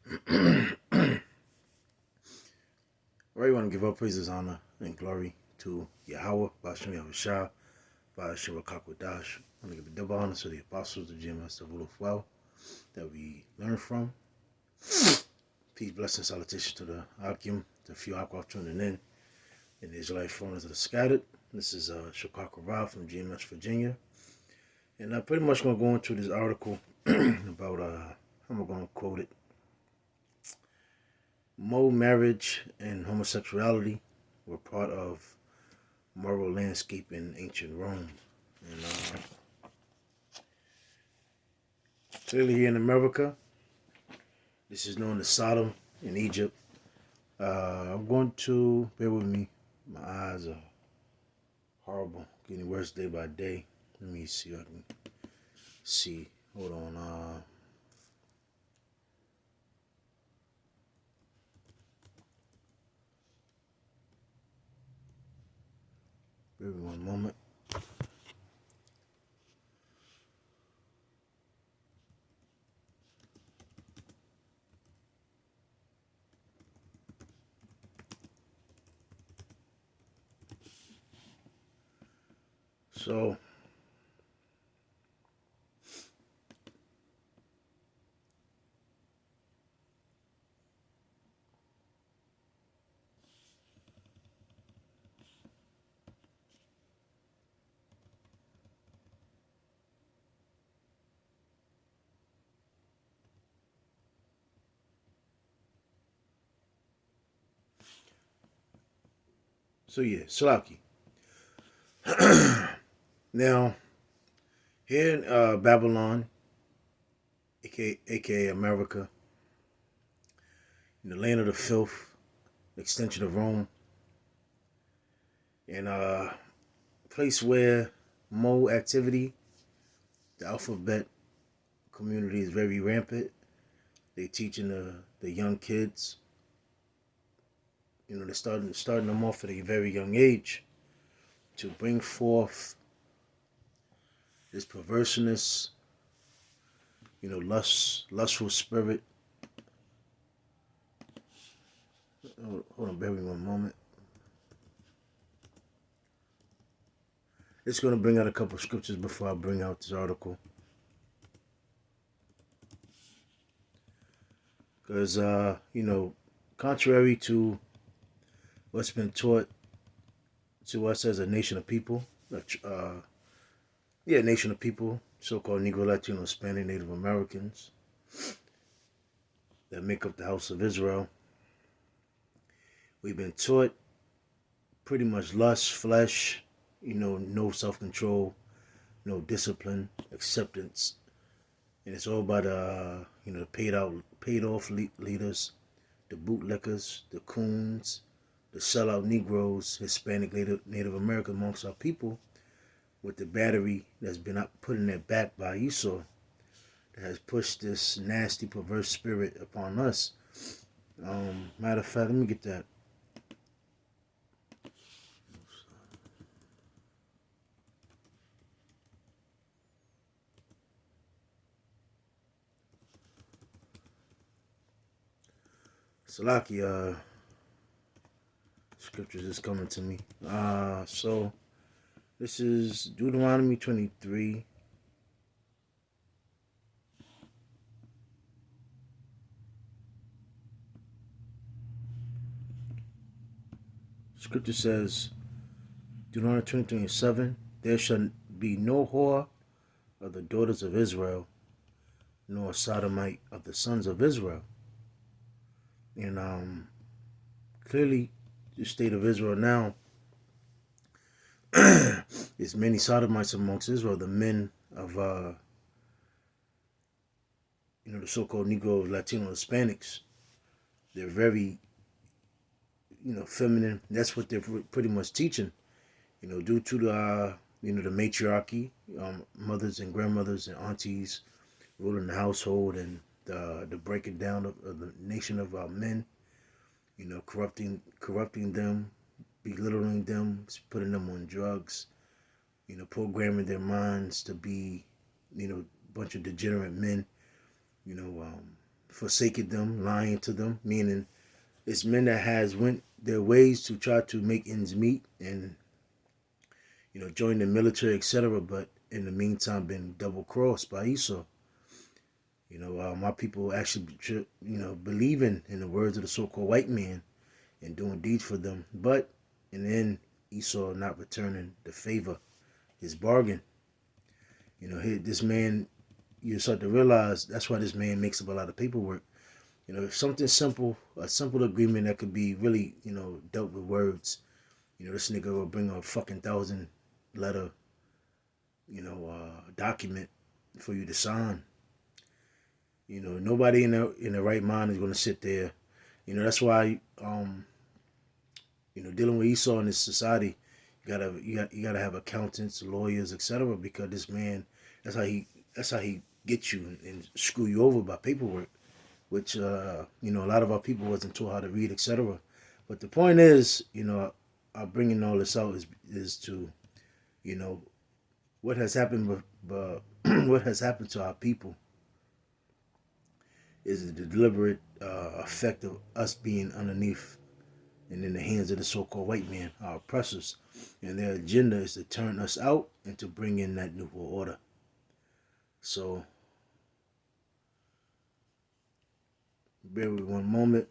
Right, we want to give all praises, honor, and glory to Yahweh, Bashem Yahushua, Bashem Dash. I want to give a double honor to the apostles, the GMS of Wolf Well, that we learned from. Peace, blessing, salutation to the Akim, the few Aqua tuning in the Israelite foreigners that are scattered. This is Shokaka Ra from GMS Virginia. And I'm pretty much going to go into this article about, how am I going to quote it? Marriage and homosexuality were part of moral landscape in ancient Rome. And clearly here in America, this is known as Sodom in Egypt. I'm going to, bear with me, my eyes are horrible, getting worse day by day. Let me see if I can see. Hold on. Bear with me one moment. So, yeah, Slaki. Now, here in Babylon, aka America, in the land of the filth, the extension of Rome, and a place where Mo activity, the alphabet community is very rampant. They teaching the young kids, they're starting them off at a very young age to bring forth this perverseness, lustful spirit. Hold on, bear with me one moment. It's going to bring out a couple of scriptures before I bring out this article. Because, contrary to what's been taught to us as a nation of people, nation of people, so-called Negro, Latino, Hispanic, Native Americans that make up the House of Israel, we've been taught pretty much lust, flesh, no self-control, no discipline, acceptance, and it's all about the paid off leaders, the bootlickers, the coons, the sellout Negroes, Hispanic, Native American amongst our people, with the battery that's been put in their back by Esau, that has pushed this nasty, perverse spirit upon us. Matter of fact, let me get that. Salaki, scriptures is coming to me. So this is Deuteronomy 23. Scripture says, Deuteronomy 20:27, there shall be no whore of the daughters of Israel, nor sodomite of the sons of Israel. And clearly, the state of Israel now is many sodomites amongst Israel, the men of the so-called Negro, Latino, Hispanics. They're very feminine. That's what they're pretty much teaching. Due to the matriarchy, mothers and grandmothers and aunties ruling the household, and the breaking down of the nation of men. Corrupting them, belittling them, putting them on drugs. Programming their minds to be, a bunch of degenerate men. forsaken them, lying to them, meaning it's men that has went their ways to try to make ends meet and join the military, etc. But in the meantime, been double crossed by Esau. My people actually, believing in the words of the so-called white man and doing deeds for them. But in the end, Esau not returning the favor, his bargain. This man, you start to realize that's why this man makes up a lot of paperwork. Something simple, a simple agreement that could be really, dealt with words. This nigga will bring a fucking 1,000 letter, document for you to sign. Nobody in the right mind is gonna sit there. That's why dealing with Esau in this society, you gotta have accountants, lawyers, etc. Because this man, that's how he that's how he gets you and screw you over by paperwork, which a lot of our people wasn't taught how to read, etc. But the point is, I'm bringing all this out is to you know what has happened with what has happened to our people is the deliberate effect of us being underneath and in the hands of the so-called white man, our oppressors. And their agenda is to turn us out and to bring in that new world order. So, bear with me one moment.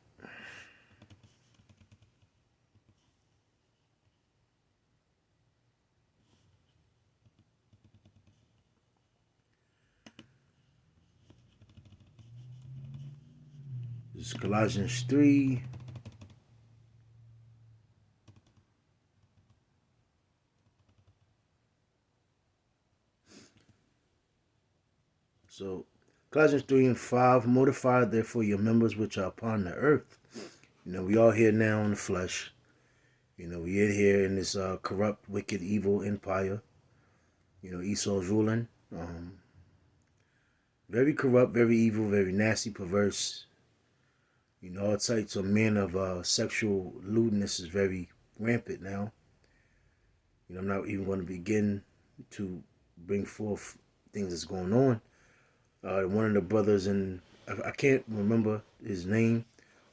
This is Colossians 3. So, Colossians 3 and 5. Mortify therefore your members which are upon the earth. We all here now in the flesh. We are here in this corrupt, wicked, evil empire. Esau's ruling. Very corrupt, very evil, very nasty, perverse. All types of men of sexual lewdness is very rampant now. I'm not even going to begin to bring forth things that's going on. One of the brothers I can't remember his name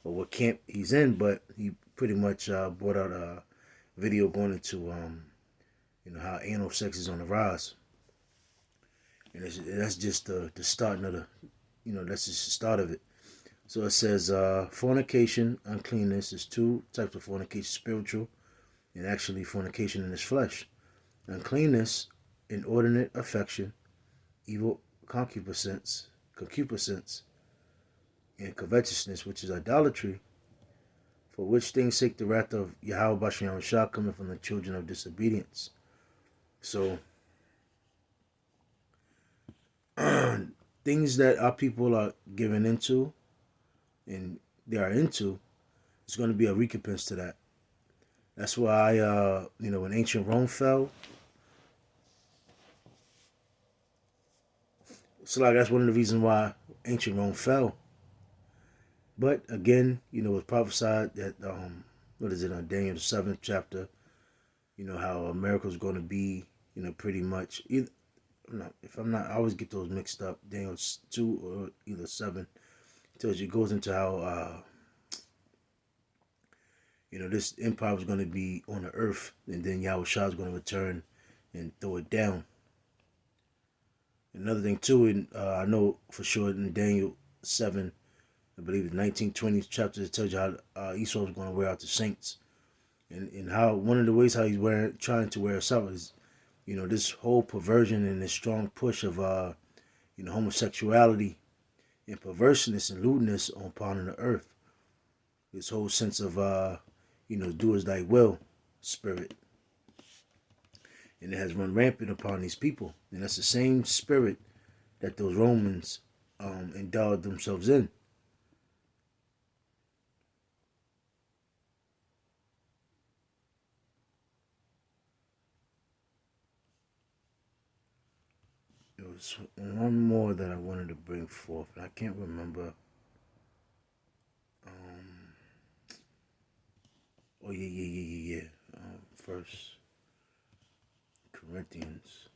or what camp he's in, but he pretty much brought out a video going into how anal sex is on the rise, and that's just the starting of that's just the start of it. So it says fornication, uncleanness is two types of fornication: spiritual and actually fornication in his flesh. Uncleanness, inordinate affection, evil concupiscence, and covetousness, which is idolatry, for which things sake the wrath of Yahweh Bashem Shah coming from the children of disobedience. So, things that our people are given into and they are into, it's going to be a recompense to that. That's why, when ancient Rome fell, so like that's one of the reasons why ancient Rome fell. But again, it was prophesied that what is it Daniel the 7th chapter? How America was going to be, pretty much either. No, if I'm not, I always get those mixed up. Daniel 2 or either 7 tells you, it goes into how this empire was going to be on the earth, and then Yahweh Shah is going to return and throw it down. Another thing too, and I know for sure in Daniel 7, I believe the 1920 chapter, it tells you how Esau is going to wear out the saints, and how one of the ways how he's trying to wear us out is, this whole perversion and this strong push of homosexuality and perverseness and lewdness upon the earth. This whole sense of do as thy will spirit, and it has run rampant upon these people, and that's the same spirit that those Romans endowed themselves in. There was one more that I wanted to bring forth, and I can't remember. Oh yeah. First Corinthians.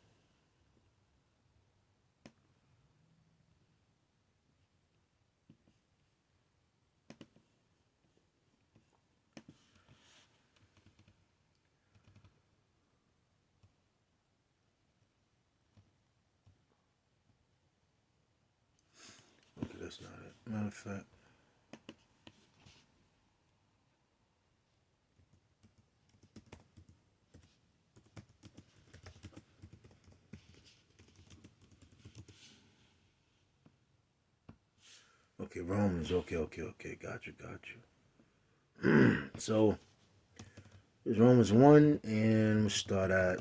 that's not it. Matter of fact. Okay, Romans. Okay. Got you. So it's Romans 1, and we'll start at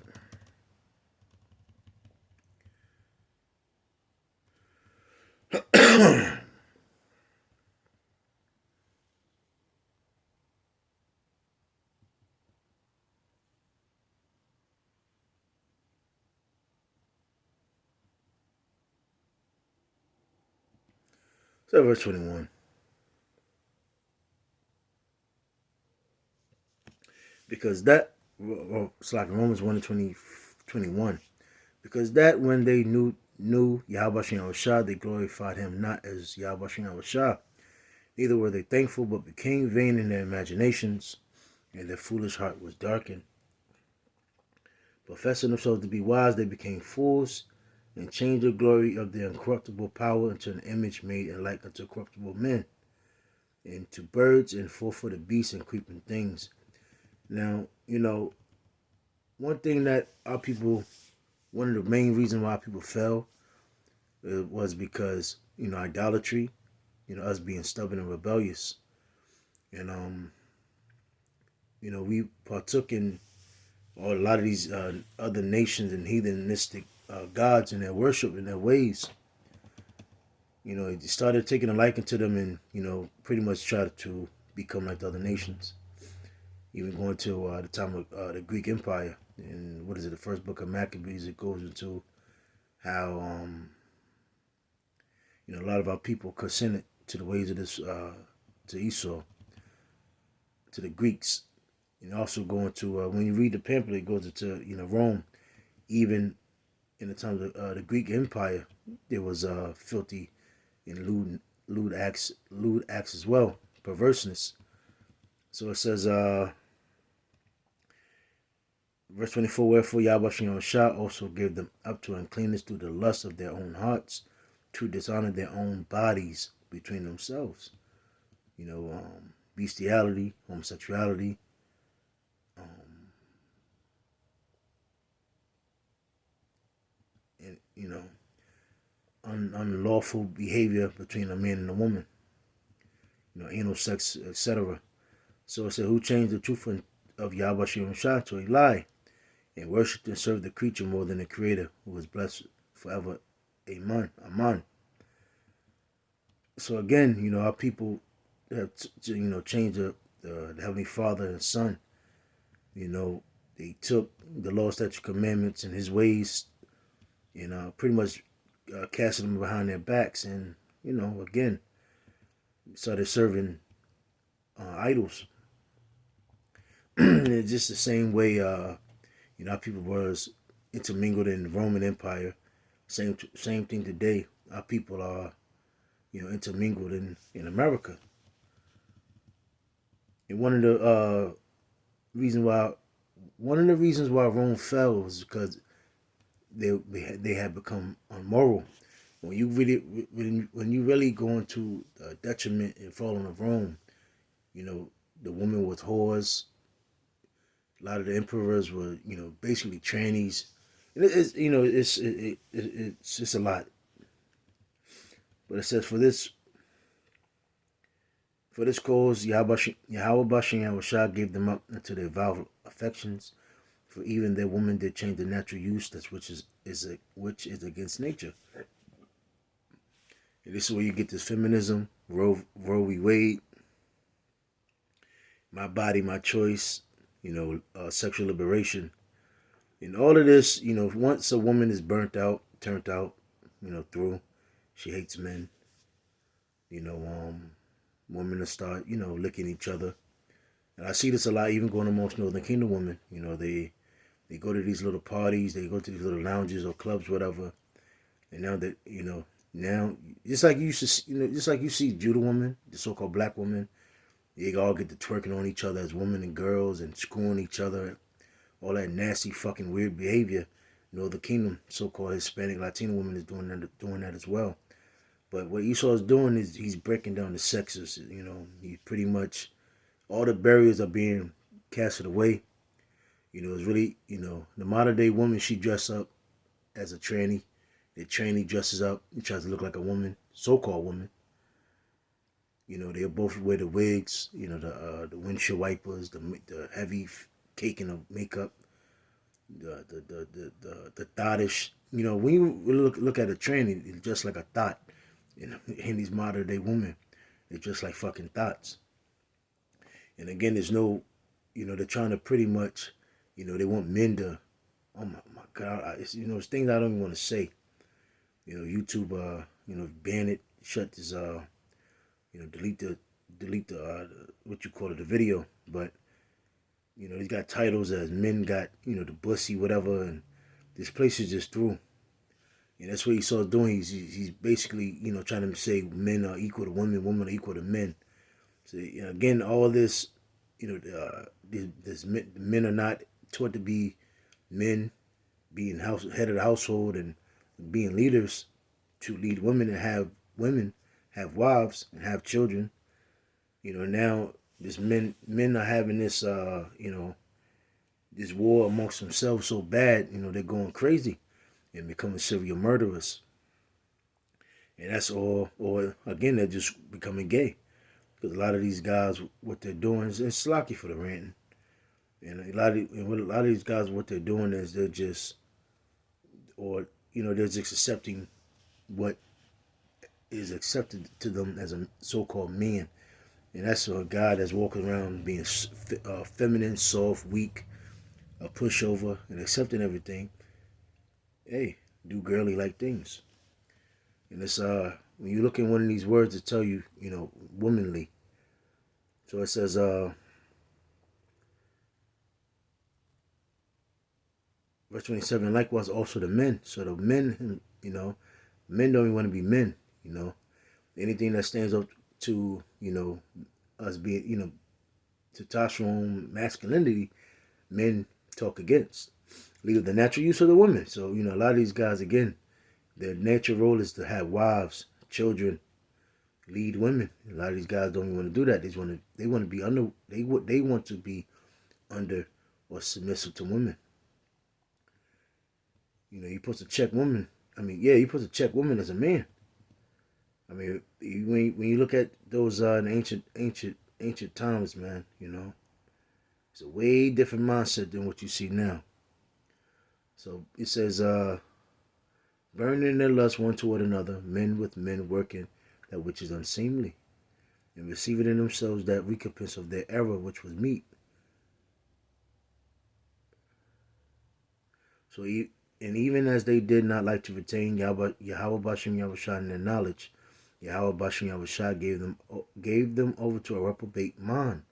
so verse 21. Because that, well, it's like Romans 1 and 21. Because that when they knew Yahweh Shem Shah, they glorified him not as Yahweh Shem Shah. Neither were they thankful, but became vain in their imaginations, and their foolish heart was darkened. Professing themselves to be wise, they became fools, and changed the glory of their incorruptible power into an image made and like unto corruptible men, and to birds and four-footed beasts and creeping things. Now, one thing that our people, one of the main reasons why people fell was because, idolatry, us being stubborn and rebellious. And, we partook in a lot of these other nations and heathenistic gods and their worship and their ways. It started taking a liking to them and, pretty much tried to become like the other nations. Even going to the time of the Greek Empire. And what is it, the first book of Maccabees, it goes into how, a lot of our people consented to the ways of this, to Esau, to the Greeks. And also going to, when you read the pamphlet, it goes into, Rome. Even in the time of the Greek Empire, there was filthy and lewd acts as well, perverseness. So it says, verse 24, wherefore Yahweh Shem Shah also gave them up to uncleanness through the lust of their own hearts, to dishonor their own bodies between themselves. Bestiality, homosexuality, um, and, unlawful behavior between a man and a woman, anal sex, etc. So it said, who changed the truth of Yahweh Shem Shah to a lie, and worshipped and served the creature more than the Creator, who is blessed forever. Amen. Amen. So again, our people have changed the Heavenly Father and Son. They took the law, statute, commandments, and His ways, and pretty much casted them behind their backs, and again started serving idols. And it's just the same way our people was intermingled in the Roman Empire. Same thing today. Our people are intermingled in America. And reason why one of the reasons why Rome fell was because they had become unmoral. When you really go into detriment and falling of Rome, the women with whores. A lot of the emperors were basically trannies. And it's just a lot. But it says for this cause Yahweh Bashem Yahushua gave them up into their vile affections. For even their women did change the natural use, that's which is against nature. And this is where you get this feminism, Roe v. Wade, my body, my choice, sexual liberation. And all of this, once a woman is turned out, through, she hates men. Women will start, licking each other. And I see this a lot, even going amongst Northern Kingdom women. They go to these little parties, they go to these little lounges or clubs, whatever. And now that, now, just like you used to, just like you see Judah women, the so-called black women, they all get to twerking on each other as women and girls and screwing each other. All that nasty fucking weird behavior. The Kingdom, so-called Hispanic Latino women is doing that as well. But what Esau is doing is he's breaking down the sexes. You know, he pretty much all the barriers are being casted away. You know, it's really, you know, the modern day woman, she dress up as a tranny. The tranny dresses up and tries to look like a woman, so called woman. You know, they both wear the wigs, you know, the windshield wipers, the heavy caking of makeup, the thottish. You know, when you look at a tranny, it's just like a thought. In these modern day women, they're just like fucking thoughts. And again, there's no, you know, they're trying to pretty much, you know, they want men to, oh my God, it's, you know, it's things I don't even want to say. You know, YouTube, you know, ban it, shut this, you know, delete the what you call it, the video. But you know, he's got titles as men got, you know, the bussy, whatever, and this place is just through. And that's what he starts doing. He's basically, you know, trying to say men are equal to women, women are equal to men. So you know, again, all this, you know, men are not taught to be men, being head of the household and being leaders, to lead women have wives and have children. You know, now this men are having this you know, this war amongst themselves so bad, you know, they're going crazy and becoming serial murderers. And that's all, or again, they're just becoming gay. Because a lot of these guys, what they're doing is it's slocky for the ranting. And a lot of these guys, what they're doing is they're just, or, you know, they're just accepting what is accepted to them as a so called man. And that's a guy that's walking around being feminine, soft, weak, a pushover, and accepting everything. Hey, do girly like things. And it's when you look in one of these words to tell you, you know, womanly. So it says verse 27, likewise also the men. So the men, you know, men don't even want to be men, you know. Anything that stands up to, you know, us being, you know, testosterone masculinity, men talk against. Leave the natural use of the woman. So, you know, a lot of these guys, again, their natural role is to have wives, children, lead women. A lot of these guys don't even want to do that. They want to be under they want to be under or submissive to women. You know, you're supposed to check women. I mean, yeah, you're supposed to check women as a man. I mean, when you look at those in ancient times, man, you know, it's a way different mindset than what you see now. So it says, burning their lust one toward another, men with men working that which is unseemly, and receiving in themselves that recompense of their error which was meet. So, and even as they did not like to retain Yahweh Bashem Yahushua in their knowledge, Yahweh Bashem Yahushua gave them over to a reprobate mind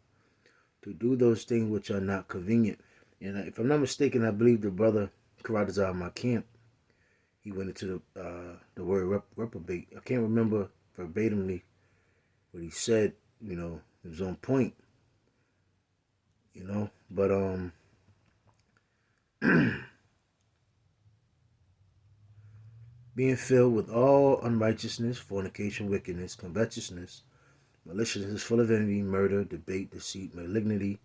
to do those things which are not convenient. And if I'm not mistaken, I believe the brother Karatazar in my camp, he went into the word reprobate. I can't remember verbatimly what he said. You know, it was on point. You know, but being filled with all unrighteousness, fornication, wickedness, covetousness, maliciousness, full of envy, murder, debate, deceit, malignity,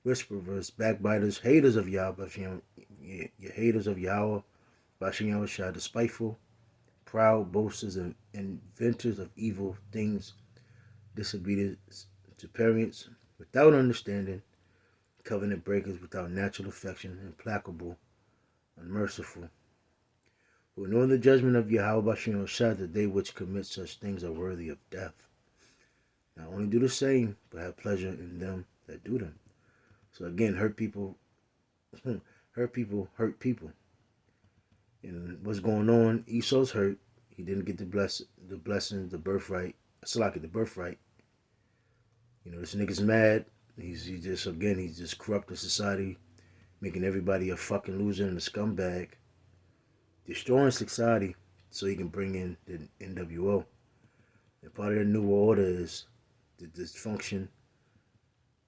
whisperers, backbiters, haters of Yahweh, your haters of Yahweh, Bashem Yahushua, despiteful, proud, boasters, and inventors of evil things, disobedient to parents, without understanding, covenant breakers, without natural affection, implacable, unmerciful, who know the judgment of Yahweh Bashem Yahushua, that they which commit such things are worthy of death. Not only do the same, but have pleasure in them that do them. So again, hurt people, hurt people. And what's going on? Esau's hurt. He didn't get the blessings, the birthright. Salaki, the birthright. You know, this nigga's mad. He's just corrupting society, making everybody a fucking loser and a scumbag, destroying society so he can bring in the NWO. And part of the new order is the dysfunction,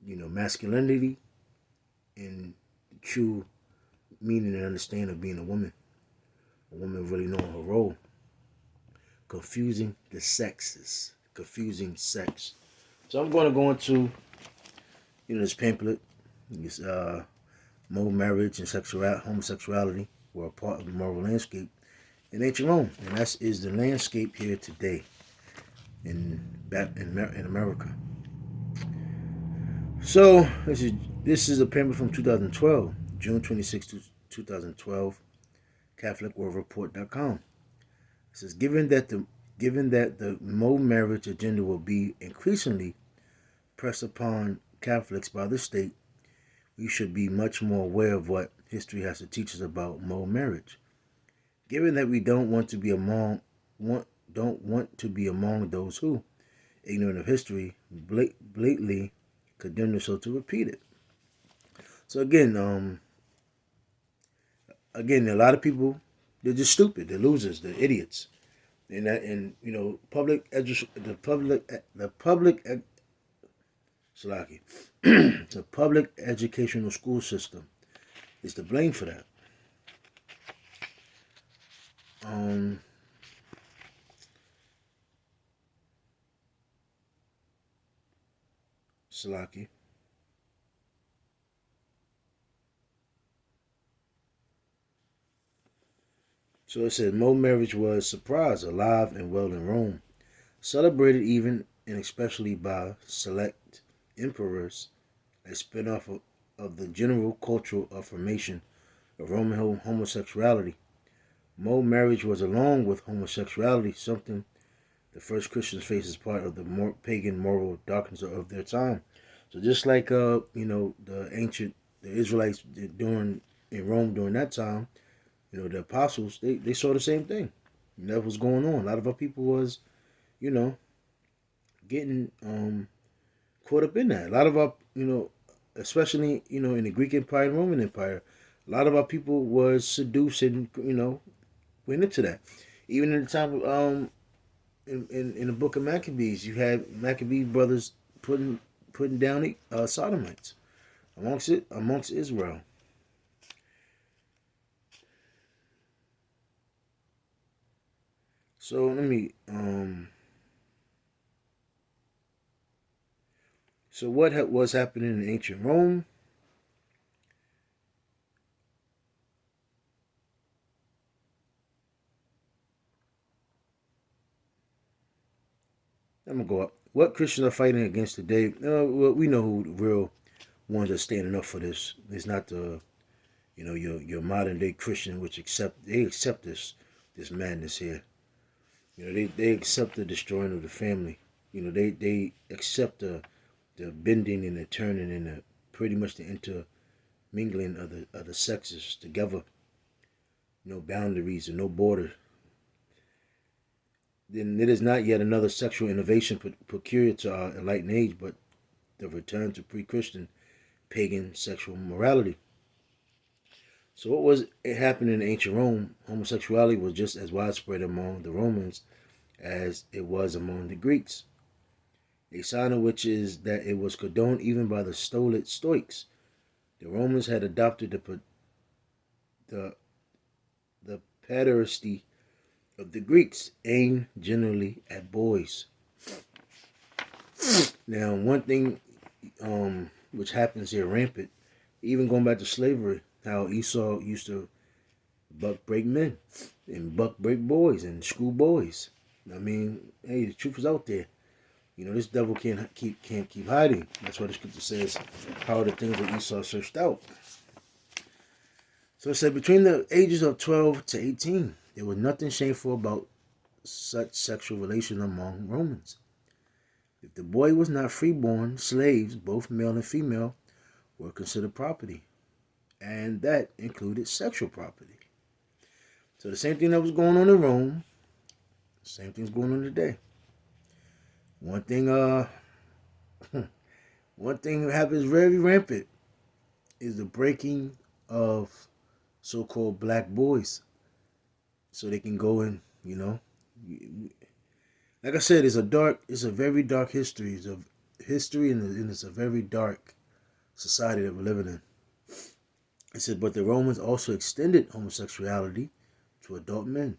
you know, masculinity and the true meaning and understanding of being a woman. A woman really knowing her role. confusing the sexes, confusing sex. So I'm going to go into this pamphlet. This Mo marriage and homosexuality were a part of the moral landscape in ancient Rome, and that is the landscape here today in America. So this is a pamphlet from 2012, June 26, 2012, CatholicWorldReport.com. It says given that the Mo marriage agenda will be increasingly pressed upon Catholics by the state, we should be much more aware of what history has to teach us about Mo marriage. Given that we don't want to be among those who, ignorant of history, blatantly condemn themselves to repeat it. So again, a lot of people, they're just stupid. They're losers. They're idiots. Salaki, the public educational school system is to blame for that. Salaki. So it said Mo marriage was surprised, alive and well in Rome, celebrated even and especially by select emperors, a spin-off of the general cultural affirmation of Roman homosexuality. Mo marriage was, along with homosexuality, something the first Christians faced as part of the more pagan moral darkness of their time. So just like the Israelites during in Rome during that time, the apostles, they saw the same thing. And that was going on. A lot of our people was, you know, getting caught up in that. A lot of our, especially, in the Greek Empire and Roman Empire, a lot of our people was seduced and, went into that. Even in the time of, in the book of Maccabees, you had Maccabee brothers putting down sodomites amongst Israel. So let me so what was happening in ancient Rome? I'm gonna go up. What Christians are fighting against today? Well, we know who the real ones are standing up for this. It's not the your modern day Christian, which accept this madness here. They accept the destroying of the family. They accept the bending and the turning and pretty much the intermingling of the sexes together. No boundaries and no border. Then it is not yet another sexual innovation peculiar to our enlightened age, but the return to pre-Christian pagan sexual morality. So what was it happening in ancient Rome? Homosexuality was just as widespread among the Romans as it was among the Greeks. A sign of which is that it was condoned even by the stolid Stoics. The Romans had adopted the pederasty of the Greeks, aimed generally at boys. Now, one thing which happens here rampant, even going back to slavery, how Esau used to buck break men and buck break boys and school boys. I mean, hey, the truth is out there. This devil can't keep hiding. That's why the scripture says, how are the things that Esau searched out. So it said between the ages of 12 to 18, there was nothing shameful about such sexual relations among Romans. If the boy was not freeborn, slaves, both male and female, were considered property. And that included sexual property. So the same thing that was going on in Rome, same thing's going on today. One thing one thing that happens very rampant is the breaking of so-called black boys. So they can go in, like I said, it's a very dark history. It's a history and it's a very dark society that we're living in. It said, but the Romans also extended homosexuality to adult men.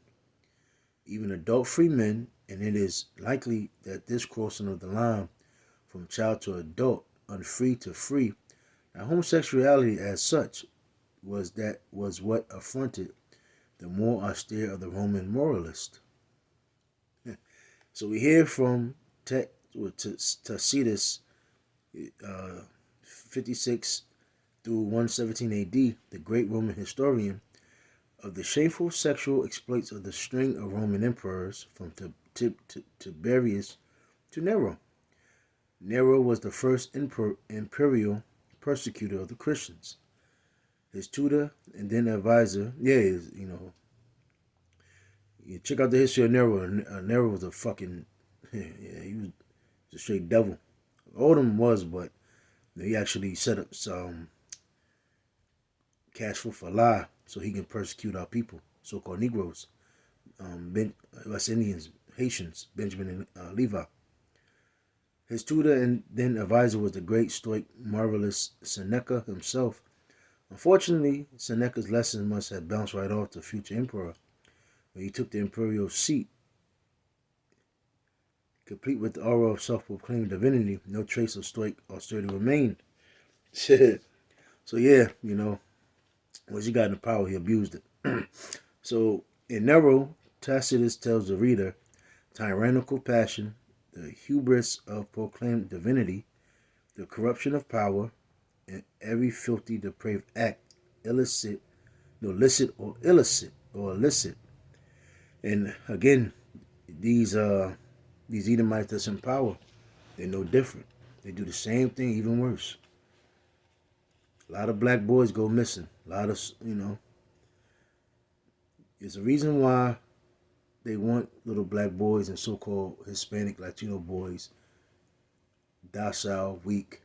even adult free men, and it is likely that this crossing of the line from child to adult, unfree to free, now homosexuality as such was what affronted the more austere of the Roman moralists. So we hear from Tacitus, 56 through 117 AD, the great Roman historian, of the shameful sexual exploits of the string of Roman emperors from Tiberius to Nero. Nero was the first imperial persecutor of the Christians. His tutor and then advisor, you check out the history of Nero. Nero was a fucking, he was a straight devil. Odom was, but he actually set up some cash for lie so he can persecute our people, so-called Negroes, West Indians, Haitians, Benjamin and Levi. His tutor and then advisor was the great Stoic marvelous Seneca himself. Unfortunately, Seneca's lesson must have bounced right off the future emperor when he took the imperial seat. Complete with the aura of self-proclaimed divinity, no trace of Stoic austerity remained. So yeah, once he got into power, he abused it. So in Nero, Tacitus tells the reader, tyrannical passion, the hubris of proclaimed divinity, the corruption of power, and every filthy, depraved act, licit or illicit. And again, these Edomites that's in power, they're no different. They do the same thing, even worse. A lot of black boys go missing. A lot of, there's a reason why they want little black boys and so-called Hispanic Latino boys docile, weak,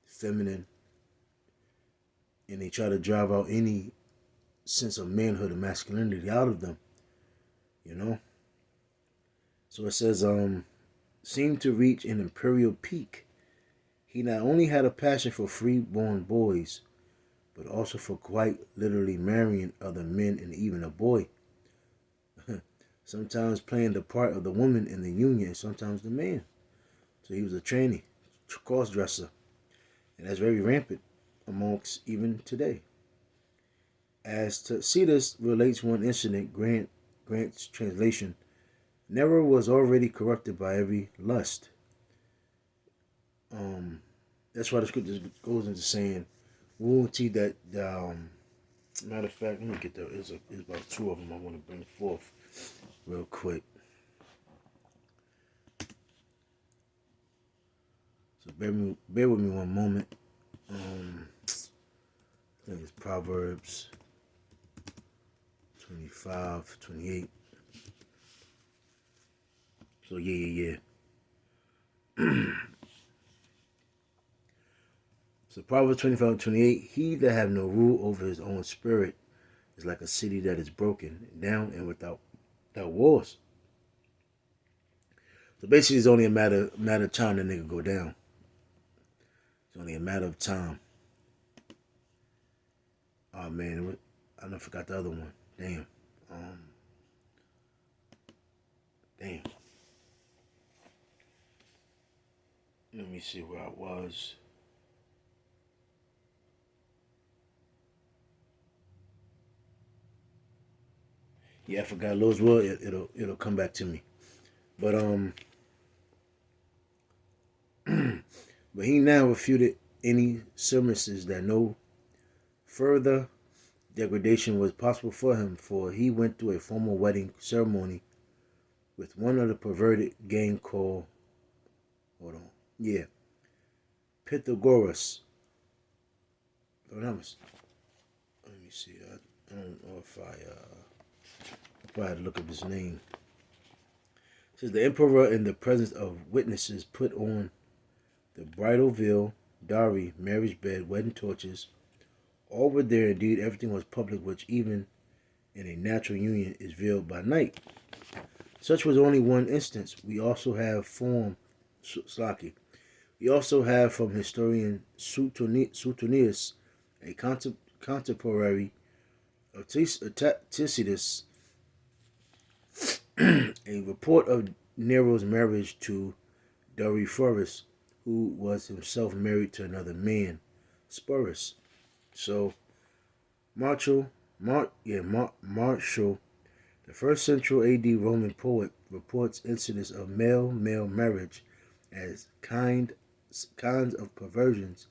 feminine, and they try to drive out any sense of manhood and masculinity out of them, So it says, seemed to reach an imperial peak. He not only had a passion for free-born boys, but also for quite literally marrying other men and even a boy. Sometimes playing the part of the woman in the union and sometimes the man. So he was a tranny, cross-dresser. And that's very rampant amongst even today. As Tacitus relates one incident, Grant's translation, Nero was already corrupted by every lust. That's why the scripture goes into saying, we won't see that, matter of fact, let me get there. There's about two of them I want to bring forth real quick. So bear with me one moment. I think it's Proverbs 25, 28. So yeah. So Proverbs 25, 28, he that have no rule over his own spirit is like a city that is broken down and without walls. So basically it's only a matter of time that nigga go down. It's only a matter of time. Oh man, I forgot the other one. Damn. Let me see where I was. Yeah, I forgot Lord's will. It'll come back to me. But but he now refuted any surmises that no further degradation was possible for him, for he went through a formal wedding ceremony with one of the perverted gang called, Pythagoras. Let me see. I don't know if I had to look up his name. It says the emperor, in the presence of witnesses, put on the bridal veil, dowry, marriage bed, wedding torches. All were there. Indeed, everything was public, which even in a natural union is veiled by night. Such was only one instance. We also have from historian Suetonius, a contemporary of Tacitus, A report of Nero's marriage to Dory Forrest, who was himself married to another man, Spurus. So Martial, the first central AD Roman poet, reports incidents of male-male marriage as kinds of perversions,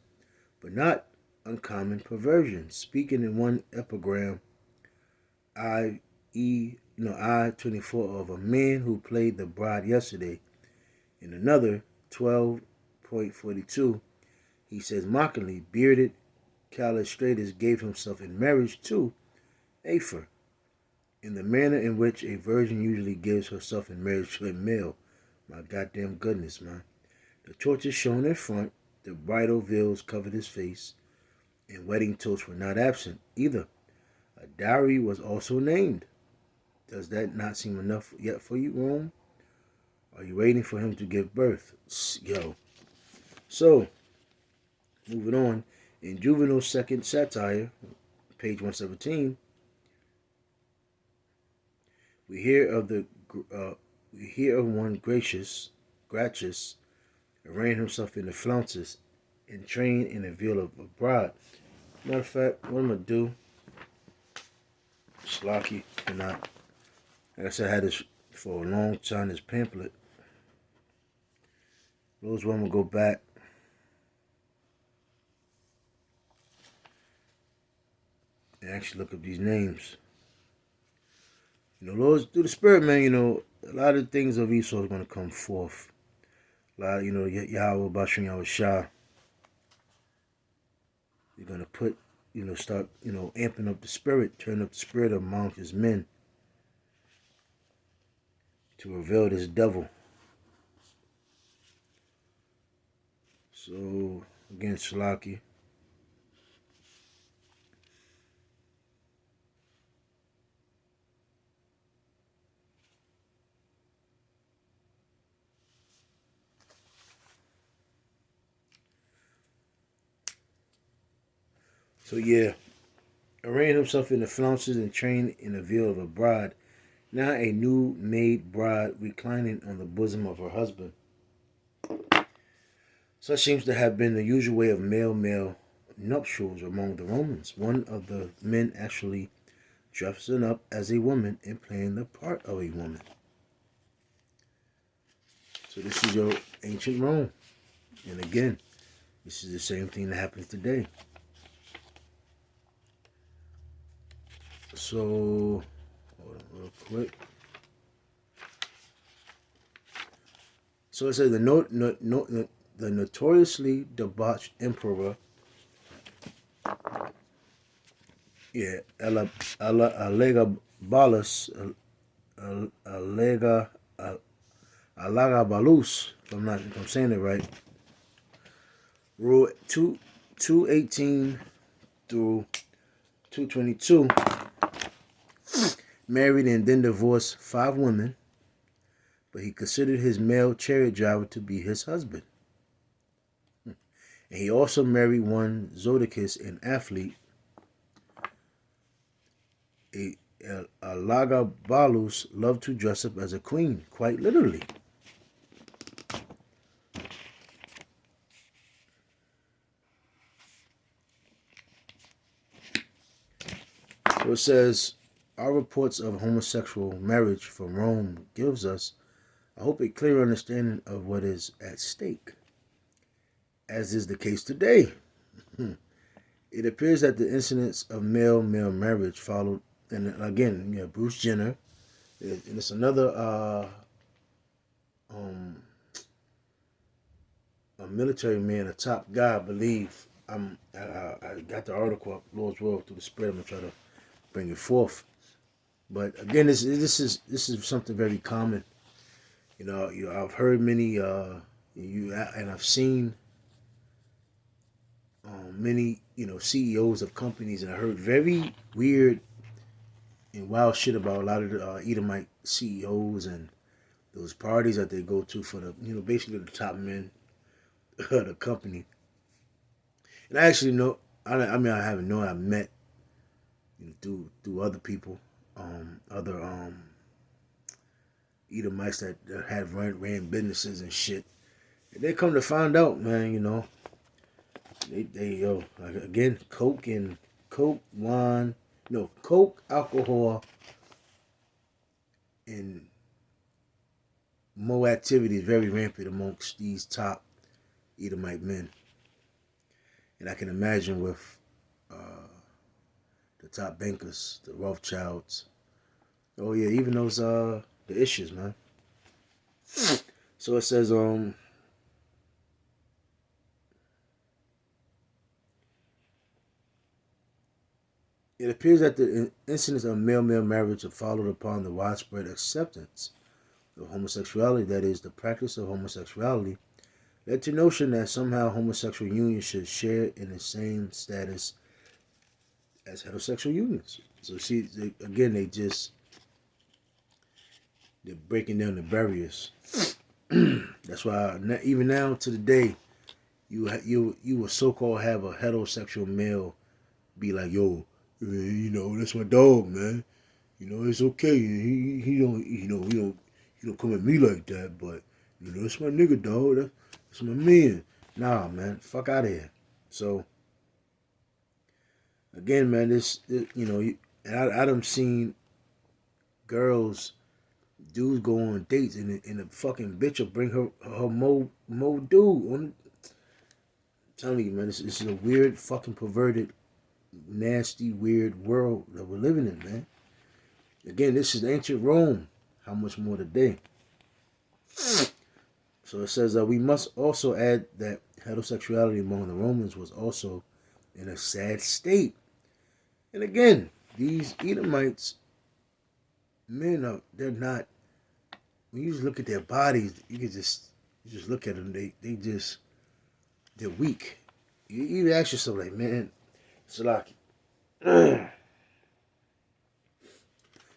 but not uncommon perversions. Speaking in one epigram, I-24 of a man who played the bride yesterday. In another, 12.42, he says mockingly, bearded Callistratus gave himself in marriage to Afer, in the manner in which a virgin usually gives herself in marriage to a male. My goddamn goodness, man. The torch is shown in front, the bridal veils covered his face, and wedding toasts were not absent either. A dowry was also named. Does that not seem enough yet for you, Rome? Are you waiting for him to give birth? Yo. So, moving on. In Juvenal's second satire, page 117, we hear of one Gratius arraying himself in the flounces and trained in the veil of a bride. Matter of fact, what I'm gonna do, Slocky, cannot. Like I said, I had this for a long time. This pamphlet. Those one will go back and actually look up these names. Lord, through the Spirit, man, a lot of things of Esau is going to come forth. A lot, Yahweh, Bashing Yahweh Shah. You're going to start, amping up the spirit, turn up the spirit among his men to reveal this devil. So, again, Shalaki. So, yeah, arraying himself in the flounces and trained in the veil of a bride, now a new made bride reclining on the bosom of her husband. Such seems to have been the usual way of male-male nuptials among the Romans. One of the men actually dressing up as a woman and playing the part of a woman. So this is your ancient Rome. And again, this is the same thing that happens today. So, hold on real quick. So it says the notoriously debauched emperor, Elagabalus, Elagabalus, if I'm saying it right, ruled 218 through 222, married and then divorced 5 women, but he considered his male chariot driver to be his husband. And he also married one Zodicus, an athlete. Elagabalus loved to dress up as a queen, quite literally. So it says, our reports of homosexual marriage from Rome gives us, I hope, a clear understanding of what is at stake, as is the case today. It appears that the incidents of male-male marriage followed, and again, Bruce Jenner, and it's another a military man, a top guy, I believe. I got the article up, Lord's Will, through the Spirit. I'm gonna try to bring it forth. But again, this is something very common. I've heard many, and I've seen many, CEOs of companies, and I heard very weird and wild shit about a lot of the Edomite CEOs and those parties that they go to for the, basically the top men of the company. And I actually know, I haven't known, I met through other people, other Edomites that had ran businesses and shit. And they come to find out, man, they like again, coke, wine, no, coke, alcohol, and more activity is very rampant amongst these top Edomite men. And I can imagine with the top bankers, the Rothschilds. Oh yeah, even those the issues, man. So it says it appears that the incidents of male-male marriage have followed upon the widespread acceptance of homosexuality, that is, the practice of homosexuality, led to the notion that somehow homosexual unions should share in the same status as heterosexual unions. So see, again, they're breaking down the barriers. That's why even now to the day, you will so-called have a heterosexual male be like, yo, that's my dog, man. It's okay. He don't he don't come at me like that, but that's my nigga, dog. That's my man. Nah, man, fuck out of here. So again, man, and I done seen girls, dudes go on dates, and the fucking bitch will bring her mo dude on. I'm telling you, man, this is a weird, fucking perverted, nasty, weird world that we're living in, man. Again, this is ancient Rome. How much more today? So it says we must also add that heterosexuality among the Romans was also in a sad state. And again, these Edomites, men, they're not. When you just look at their bodies, you just look at them. They're weak. You ask yourself, like, man, it's like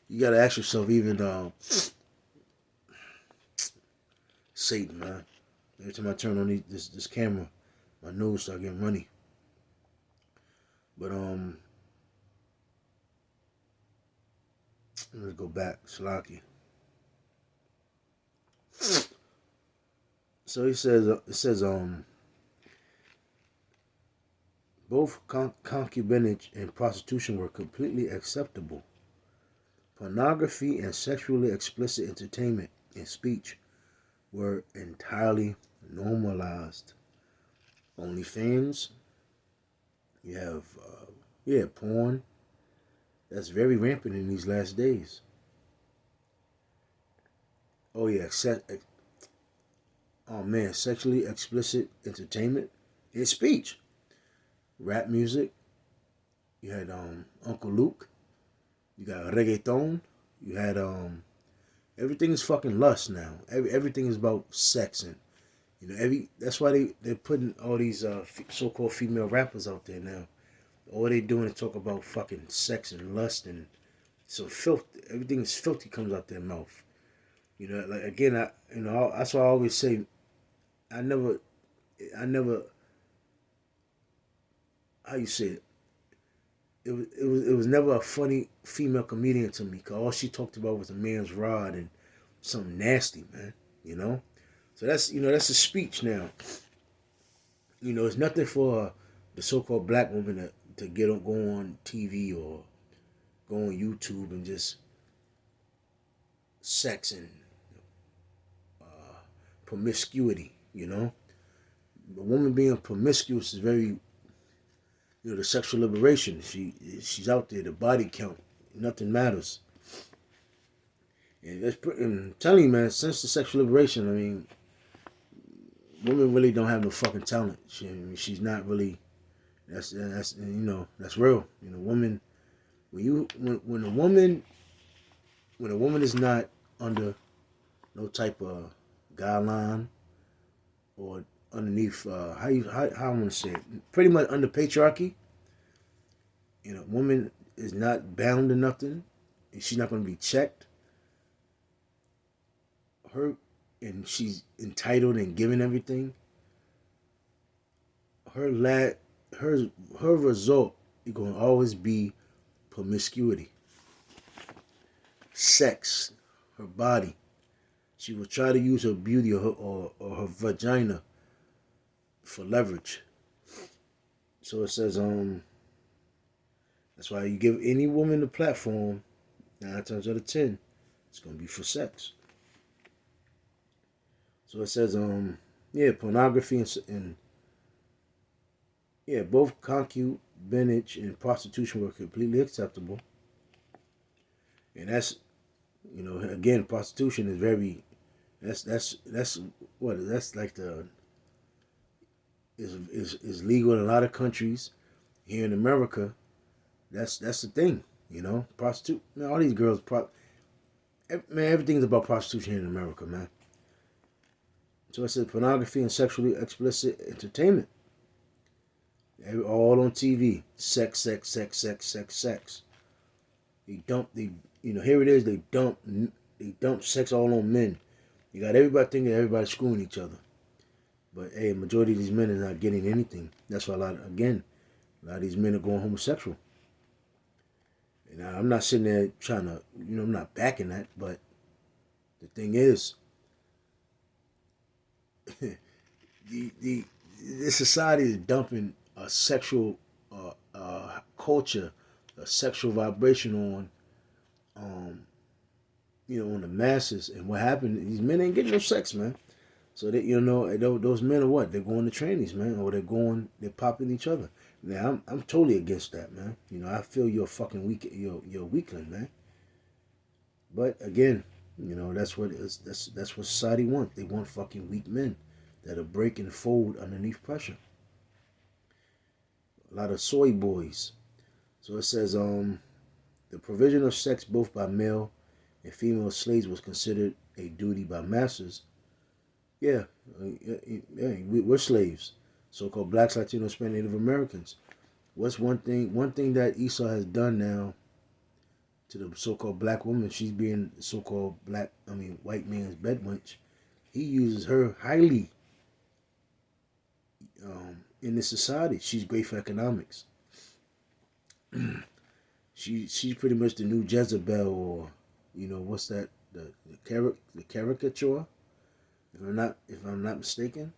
you gotta ask yourself, even Satan, man. Every time I turn on this camera, my nose start getting runny. But let's go back, Salaki. So it says both concubinage and prostitution were completely acceptable. Pornography and sexually explicit entertainment and speech were entirely normalized. OnlyFans, you have porn. That's very rampant in these last days. Oh yeah, sexually explicit entertainment and speech. Rap music. You had Uncle Luke. You got reggaeton. You had everything is fucking lust now. Everything is about sex, and that's why they're putting all these so-called female rappers out there now. All they doing is talk about fucking sex and lust, and so filth. Everything is filthy comes out their mouth. Like again, that's why I always say, I never, how you say it. It was never a funny female comedian to me, cause all she talked about was a man's rod and something nasty, man. So that's a speech now. It's nothing for the so-called black woman to go on TV or go on YouTube and just sex and promiscuity. The woman being promiscuous is very, the sexual liberation. She's out there. The body count, nothing matters. And I'm telling you, man, since the sexual liberation, I mean, women really don't have no fucking talent. She's not really. That's real. Woman. When a woman is not under no type of guideline or underneath how I want to say it, pretty much under patriarchy. Woman is not bound to nothing, and she's not going to be checked. And she's entitled and given everything. Her result is going to always be promiscuity, sex, her body. She will try to use her beauty or her vagina for leverage. So it says, that's why you give any woman a platform, 9 times out of 10, it's gonna be for sex. So it says, yeah, pornography and yeah, both concubinage and prostitution were completely acceptable. And that's, again, prostitution is very, that's what that's like the is legal in a lot of countries. Here in America, that's the thing. Prostitute. Man, all these girls, man, everything's about prostitution here in America, man. So it says pornography and sexually explicit entertainment, all on TV. Sex, sex, sex, sex, sex, sex. Here it is. They dump sex all on men. You got everybody thinking everybody's screwing each other, but hey, majority of these men are not getting anything. That's why a lot of these men are going homosexual. And I'm not sitting there trying to, I'm not backing that, but the thing is, the this society is dumping a sexual culture, a sexual vibration on the masses. And what happened? These men ain't getting no sex, man. So that those men are what? They're going to trannies, man, or they're popping each other. Now I'm totally against that, man. I feel you're a fucking you're a weakling, man. But again, that's what that's what society wants. They want fucking weak men that are break and fold underneath pressure. A lot of soy boys. So it says the provision of sex both by male and female slaves was considered a duty by masters. Yeah, we're slaves. So-called blacks, Latinos, Hispanic, Native Americans. What's one thing? One thing that Esau has done now to the so-called black woman, she's being so-called white man's bedwench. He uses her highly in this society. She's great for economics. She's pretty much the new Jezebel, or what's that? The caricature, if I'm not mistaken.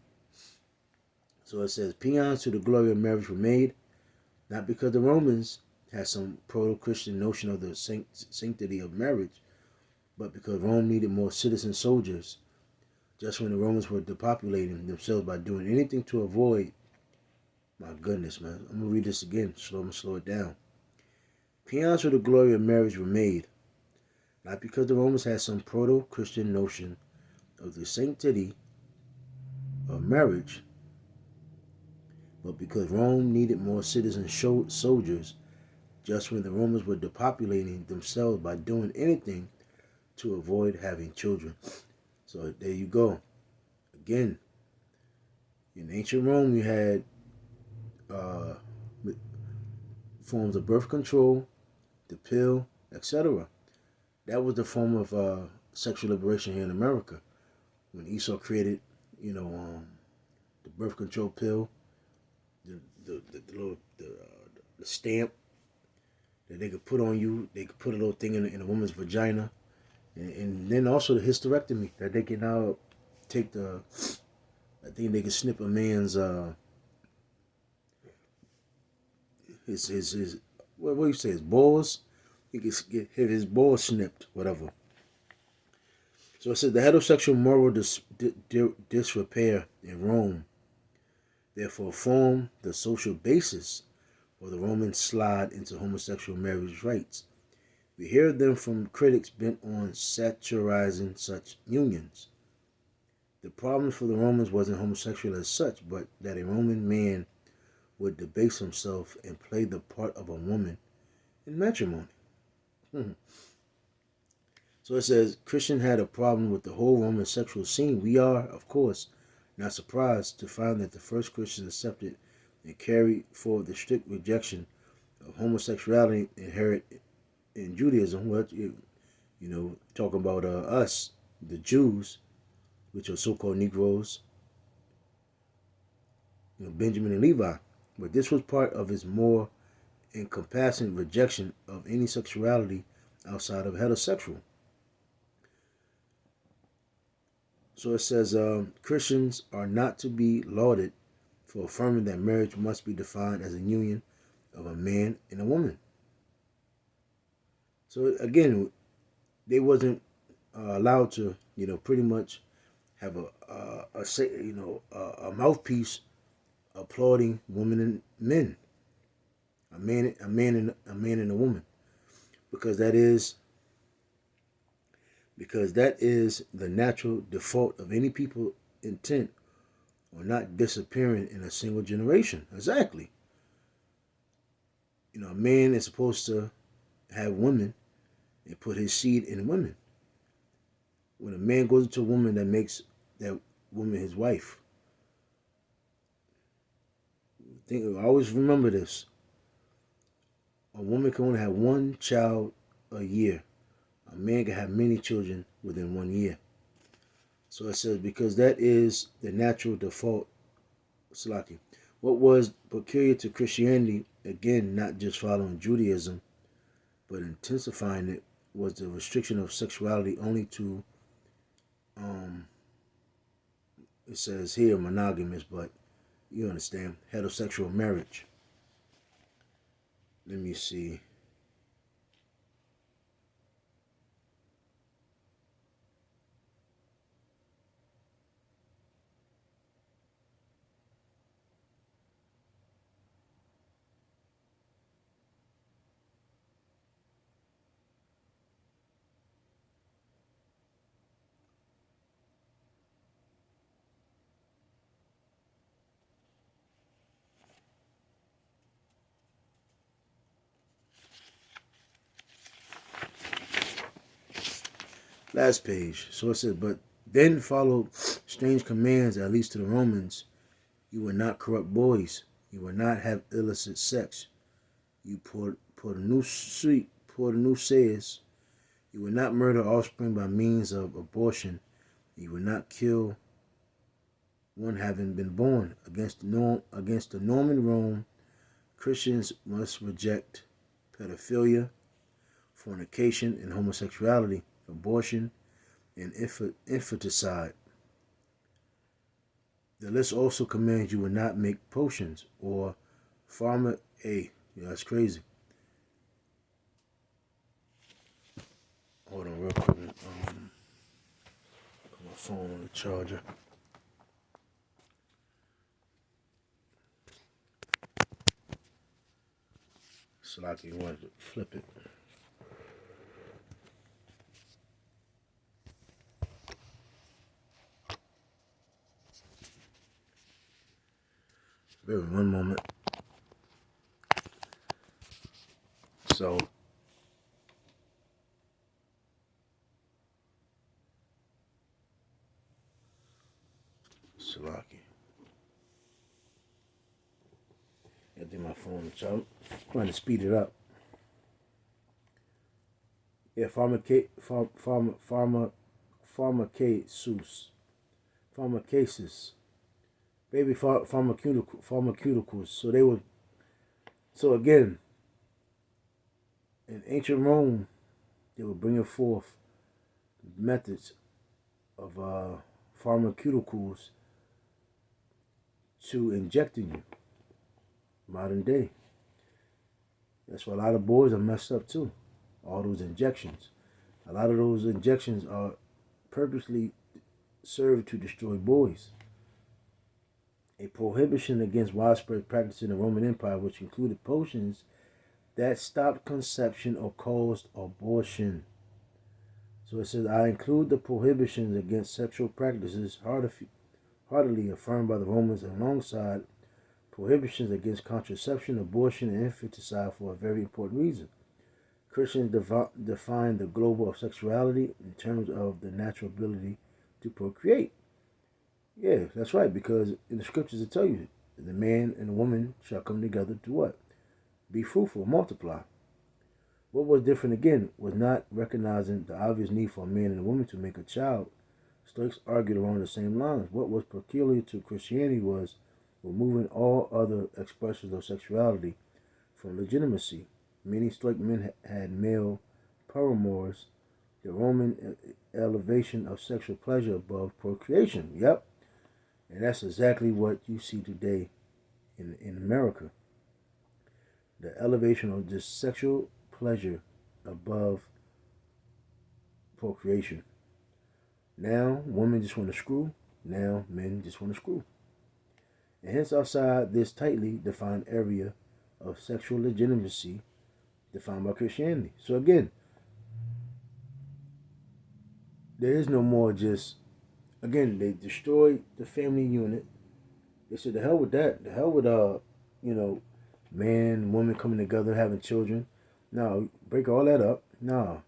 So it says peons to the glory of marriage were made, not because the Romans had some proto-Christian notion of the sanctity of marriage, but because Rome needed more citizen soldiers. Just when the Romans were depopulating themselves by doing anything to avoid. My goodness, man. I'm gonna read this again. I'm gonna slow it down. Peons for the glory of marriage were made, not because the Romans had some proto-Christian notion of the sanctity of marriage, but because Rome needed more citizen soldiers just when the Romans were depopulating themselves by doing anything to avoid having children. So there you go. Again, in ancient Rome, you had forms of birth control, the pill, etc. That was the form of sexual liberation here in America. When Esau created, the birth control pill, the stamp that they could put on you. They could put a little thing in a woman's vagina, and then also the hysterectomy that they can now take the. I think they can snip a man's his what do you say, his balls. He can get his balls snipped, whatever. So it says the heterosexual moral disrepair in Rome therefore formed the social basis for the Roman slide into homosexual marriage rights. We hear them from critics bent on satirizing such unions. The problem for the Romans wasn't homosexual as such, but that a Roman man would debase himself and play the part of a woman in matrimony. So it says Christian had a problem with the whole Roman sexual scene. We are, of course, not surprised to find that the first Christians accepted and carried forward the strict rejection of homosexuality inherent in Judaism. What talking about us, the Jews, which are so-called Negroes, Benjamin and Levi. But this was part of his more encompassing rejection of any sexuality outside of heterosexual. So it says Christians are not to be lauded for affirming that marriage must be defined as a union of a man and a woman. So again, they wasn't allowed to, pretty much have a say, a mouthpiece applauding women and men, a man and a woman, because that is the natural default of any people intent on not disappearing in a single generation. Exactly. A man is supposed to have women and put his seed in women. When a man goes into a woman, that makes that woman his wife. Always remember this. A woman can only have one child a year. A man can have many children within 1 year. So it says, because that is the natural default, Salaki. What was peculiar to Christianity, again, not just following Judaism, but intensifying it, was the restriction of sexuality only to, it says here, monogamous, but you understand, heterosexual marriage. Let me see. Last page. So it says, but then followed strange commands, at least to the Romans. You will not corrupt boys. You will not have illicit sex. You pornouses. You will not murder offspring by means of abortion. You will not kill one having been born. Against the Norman Rome, Christians must reject pedophilia, fornication, and homosexuality, abortion, and infanticide. The list also commands you will not make potions or pharma. That's crazy. Hold on, real quick. Put my phone on the charger. So like you wanted to flip it. Bear with me one moment. So Salaki. I did my phone, so I'm trying to speed it up. Yeah, pharmacasis, baby pharmaceuticals. So they were. So again, in ancient Rome, they were bringing forth methods of pharmaceuticals to injecting you. Modern day. That's why a lot of boys are messed up too. All those injections. A lot of those injections are purposely served to destroy boys. A prohibition against widespread practice in the Roman Empire, which included potions that stopped conception or caused abortion. So it says, I include the prohibitions against sexual practices heartily affirmed by the Romans alongside prohibitions against contraception, abortion, and infanticide for a very important reason. Christians define the global of sexuality in terms of the natural ability to procreate. Yeah, that's right, because in the scriptures it tell you the man and the woman shall come together to what? Be fruitful, multiply. What was different again was not recognizing the obvious need for a man and a woman to make a child. Stoics argued along the same lines. What was peculiar to Christianity was removing all other expressions of sexuality from legitimacy. Many Stoic men had male paramours, The Roman elevation of sexual pleasure above procreation. Yep. And that's exactly what you see today in America. The elevation of just sexual pleasure above procreation. Now, women just want to screw. Now, men just want to screw. And hence, outside this tightly defined area of sexual legitimacy defined by Christianity. So, again, there is no more just, again, they destroyed the family unit. They said, the hell with that. The hell with, man and woman coming together, having children. No, break all that up. No.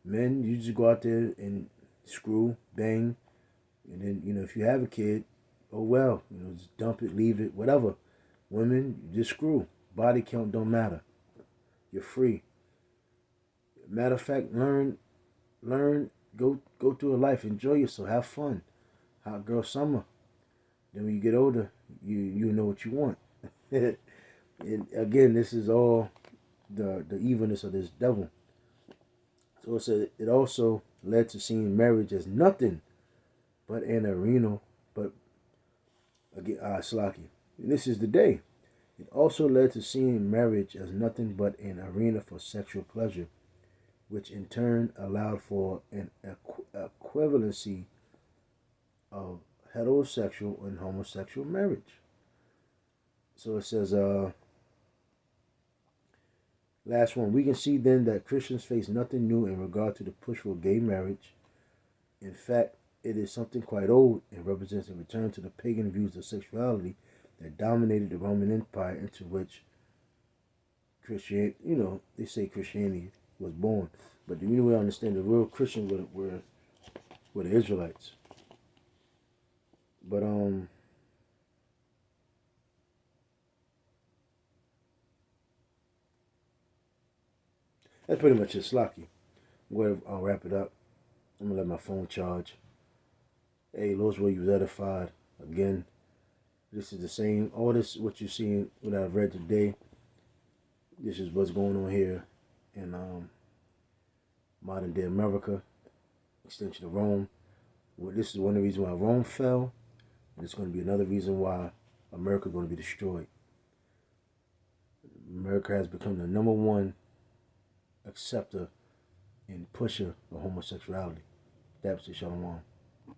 Men, you just go out there and screw, bang, and then, if you have a kid, oh well, just dump it, leave it, whatever. Women, you just screw. Body count don't matter. You're free. Matter of fact, learn, go through a life, enjoy yourself, have fun. Hot girl summer. Then when you get older, you know what you want. And again, this is all the evilness of this devil. So it said it also led to seeing marriage as nothing but an arena, but again, Slaki. This is the day. It also led to seeing marriage as nothing but an arena for sexual pleasure, which in turn allowed for an equivalency of heterosexual and homosexual marriage. So it says, last one. We can see then that Christians face nothing new in regard to the push for gay marriage. In fact, it is something quite old and represents a return to the pagan views of sexuality that dominated the Roman Empire, into which Christianity, they say Christianity was born. But the only way I understand the real Christians were the Israelites. But that's pretty much it, Slocky. I'll wrap it up. I'm gonna let my phone charge. Hey, those were you edified. Again, this is the same. All this, what you're seeing, what I've read today, this is what's going on here in modern day America, extension of Rome. Well, this is one of the reasons why Rome fell, and it's going to be another reason why America is going to be destroyed. America has become the number one acceptor and pusher of homosexuality. That's the Shalom.